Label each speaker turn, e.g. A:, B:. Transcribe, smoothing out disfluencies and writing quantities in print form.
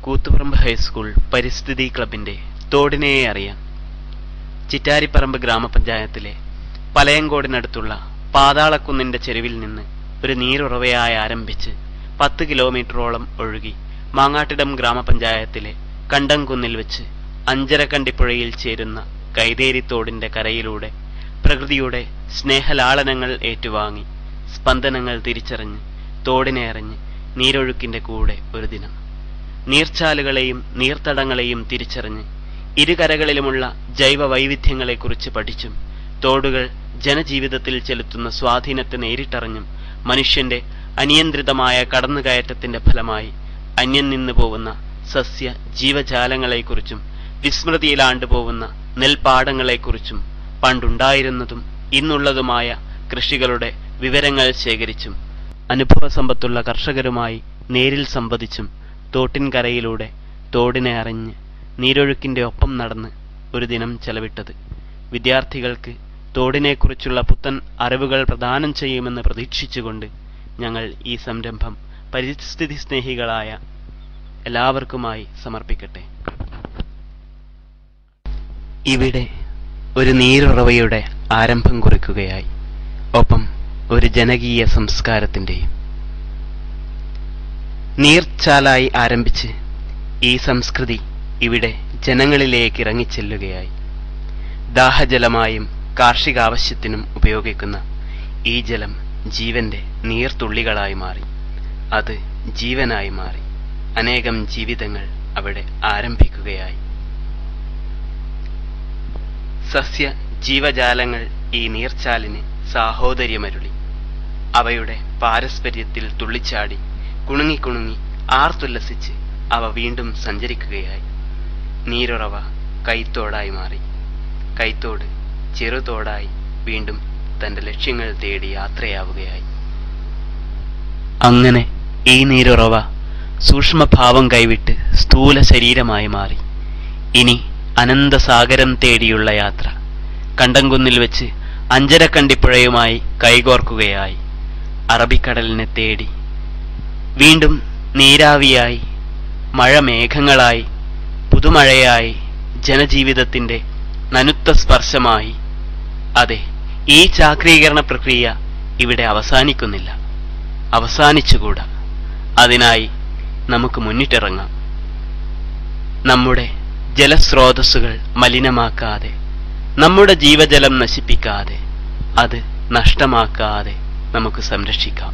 A: Koothuparamba high school പരിസ്ഥിതി ക്ലബിന്റെ തോടിനെ അറിയാൻ ചിറ്റാരിപ്പറമ്പ് ഗ്രാമപഞ്ചായത്തിലെ പലയങ്കോടിനടുത്തുള്ള പാതാളക്കുന്നിന്റെ ചെരുവിൽ നിന്ന് ഒരു നീരുറവയായി ആരംഭിച്ച് 10 കിലോമീറ്ററോളം ഒഴുകി മാങ്ങാട്ടിടം ഗ്രാമപഞ്ചായത്തിലെ കണ്ടംകുന്നിൽ വെച്ച് അഞ്ചരക്കണ്ടിപ്പുഴയിൽ ചേരുന്ന കൈതേരിത്തോടിന്റെ കരയിലൂടെ പ്രകൃതിയുടെ സ്നേഹലാളനങ്ങൾ ഏറ്റുവാങ്ങി സ്പന്ദനങ്ങൾ തിരിച്ചറിഞ്ഞ് തോടിനെ അറിഞ്ഞ് നീരൊഴുക്കിന്റെ കൂടെ ഒരു ദിനം നീർച്ചാലുകളെയും നീർത്തടങ്ങളെയും തിരിച്ചറിഞ്ഞ് ഇരുകരകളിലുമുള്ള ജൈവ വൈവിധ്യങ്ങളെക്കുറിച്ച് പഠിച്ചും തോടുകൾ ജനജീവിതത്തിൽ ചെലുത്തുന്ന സ്വാധീനത്തെ നേരിട്ടറിഞ്ഞും മനുഷ്യന്റെ അനിയന്ത്രിതമായ കടന്നുകയറ്റത്തിന്റെ ഫലമായി അന്യം നിന്നു പോകുന്ന സസ്യ ജീവജാലങ്ങളെക്കുറിച്ചും വിസ്മൃതിയിലാണ്ടുപോകുന്ന നെൽപ്പാടങ്ങളെക്കുറിച്ചും പണ്ടുണ്ടായിരുന്നതും ഇന്നുള്ളതുമായ കൃഷികളുടെ വിവരങ്ങൾ ശേഖരിച്ചും അനുഭവസമ്പത്തുള്ള കർഷകരുമായി നേരിൽ സംവദിച്ചും തോട്ടിൻകരയിലൂടെ തോടിനെ അറിഞ്ഞ് നീരൊഴുക്കിന്റെ ഒപ്പം നടന്ന് ഒരു ദിനം ചെലവിട്ടത് വിദ്യാർത്ഥികൾക്ക് തോടിനെക്കുറിച്ചുള്ള പുത്തൻ അറിവുകൾ പ്രദാനം ചെയ്യുമെന്ന് പ്രതീക്ഷിച്ചുകൊണ്ട് ഞങ്ങൾ ഈ സംരംഭം പരിസ്ഥിതി സ്നേഹികളായ എല്ലാവർക്കുമായി സമർപ്പിക്കട്ടെ. ഇവിടെ ഒരു നീരുറവയുടെ ആരംഭം കുറിക്കുകയായി, ഒപ്പം ഒരു ജനകീയ സംസ്കാരത്തിന്റെയും. നീർച്ചാലായി ആരംഭിച്ച് ഈ സംസ്കൃതി ഇവിടെ ജനങ്ങളിലേക്ക് ഇറങ്ങിച്ചെല്ലുകയായി. ദാഹജലമായും കാർഷികാവശ്യത്തിനും ഉപയോഗിക്കുന്ന ഈ ജലം ജീവന്റെ നീർത്തുള്ളികളായി മാറി. അത് ജീവനായി മാറി. അനേകം ജീവിതങ്ങൾ അവിടെ ആരംഭിക്കുകയായി. സസ്യ ജീവജാലങ്ങൾ ഈ നീർച്ചാലിന് സാഹോദര്യമരുളി. അവയുടെ പാരസ്പര്യത്തിൽ തുള്ളിച്ചാടി കുണുങ്ങി ആർത്തുല്ലസിച്ച് അവ വീണ്ടും സഞ്ചരിക്കുകയായി. നീരുറവ കൈത്തോടായി മാറി. കൈത്തോട് ചെറുതോടായി വീണ്ടും തന്റെ ലക്ഷ്യങ്ങൾ തേടി യാത്രയാവുകയായി. അങ്ങനെ ഈ നീരുറവ സൂക്ഷ്മഭാവം കൈവിട്ട് സ്ഥൂല ശരീരമായി മാറി. ഇനി അനന്തസാഗരം തേടിയുള്ള യാത്ര കണ്ടംകുന്നിൽ വെച്ച് അഞ്ചരക്കണ്ടിപ്പുഴയുമായി കൈകോർക്കുകയായി. അറബിക്കടലിനെ തേടി വീണ്ടും നീരാവിയായി, മഴമേഘങ്ങളായി, പുതുമഴയായി, ജനജീവിതത്തിന്റെ നനുത്ത സ്പർശമായി. അതെ, ഈ ചാക്രീകരണ പ്രക്രിയ ഇവിടെ അവസാനിക്കുന്നില്ല, അവസാനിച്ചുകൂടാ. അതിനായി നമുക്ക് മുന്നിട്ടിറങ്ങാം. നമ്മുടെ ജലസ്രോതസ്സുകൾ മലിനമാക്കാതെ, നമ്മുടെ ജീവജലം നശിപ്പിക്കാതെ, അത് നഷ്ടമാക്കാതെ നമുക്ക് സംരക്ഷിക്കാം.